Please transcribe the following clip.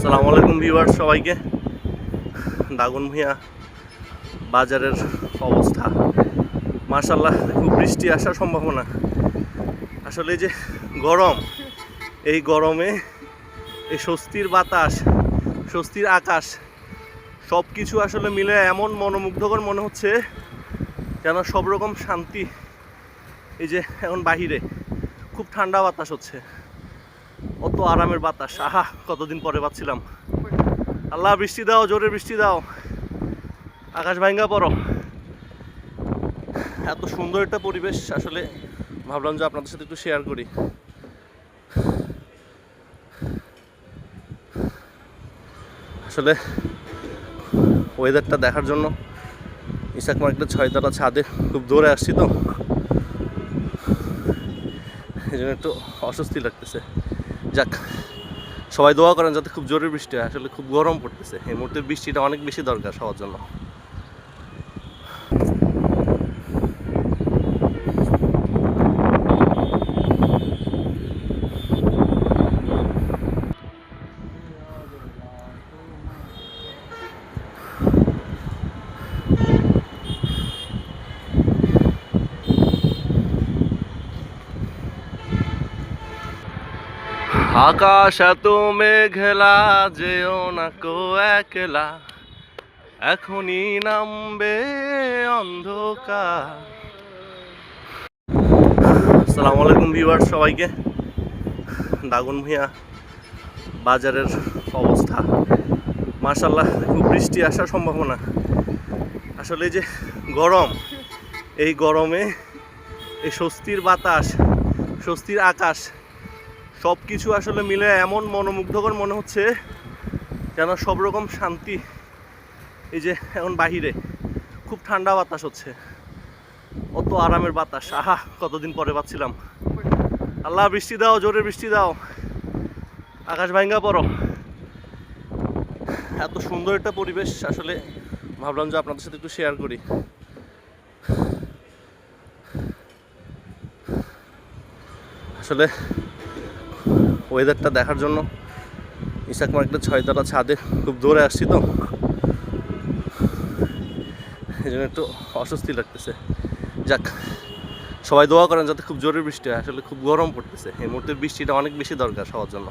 আসসালামু আলাইকুম ভিউয়ার্স, সবাইকে। দাগনভূঞা বাজারের অবস্থা মাশাআল্লাহ, খুব বৃষ্টি আসার সম্ভাবনা। আসলে এই যে গরম, এই গরমে এই স্বস্তির বাতাস, স্বস্তির আকাশ, সব কিছু আসলে মিলে এমন মনোমুগ্ধকর মনে হচ্ছে যেন সব রকম শান্তি। এই যে এখন বাহিরে খুব ঠান্ডা বাতাস হচ্ছে, অত আরামের বাতাস, আহা কতদিন পরে পাচ্ছিলাম। আল্লাহ বৃষ্টি দাও, জোরে বৃষ্টি দাও, আকাশ ভাঙ্গা পড়ো। এত সুন্দর একটা পরিবেশ, আসলে ভাবলাম যে আপনাদের সাথে একটু শেয়ার করি। আসলে ওয়েদারটা দেখার জন্য ইসাক মার্কেটের 6 তলা ছাদে খুব দৌড়ে আসছি, তো এই জন্য একটু অস্বস্তি লাগতেছে। যাক, সবাই দোয়া করেন যাতে খুব জোরে বৃষ্টি হয়। আসলে খুব গরম পড়তেছে, এই মুহূর্তে বৃষ্টিটা অনেক বেশি দরকার সবার জন্য। আকাশ এত মেঘলা, যেও না কো একলা, এখনই নামবে অন্ধকার। আসসালামু আলাইকুম ভিউয়ার্স, সবাইকে। দাগনভূঞা বাজারের অবস্থা মাশাআল্লাহ, খুব বৃষ্টি আসার সম্ভাবনা। আসলে এই যে গরম, এই গরমে এই স্বস্তির বাতাস, স্বস্তির আকাশ, সব কিছু আসলে মিলে এমন মনোমুগ্ধকর মনে হচ্ছে যেন সব রকম শান্তি। এই যে এখন বাহিরে খুব ঠান্ডা বাতাস হচ্ছে, অত আরামের বাতাস, আহা কতদিন পরে পাচ্ছিলাম। আল্লাহ বৃষ্টি দাও, জোরে বৃষ্টি দাও, আকাশ ভাঙ্গা পড়ো। এত সুন্দর একটা পরিবেশ, আসলে ভাবলাম যে আপনাদের সাথে একটু শেয়ার করি। আসলে ওয়েদারটা দেখার জন্য ইসাক মার্কেটের 6 তলা ছাদে খুব দৌড়ে আসছি, তো এই জন্য একটু অস্বস্তি লাগতেছে। যাক, সবাই দোয়া করেন যাতে খুব জোরে বৃষ্টি হয়। আসলে খুব গরম পড়তেছে, এই মুহূর্তে বৃষ্টিটা অনেক বেশি দরকার সবার জন্য।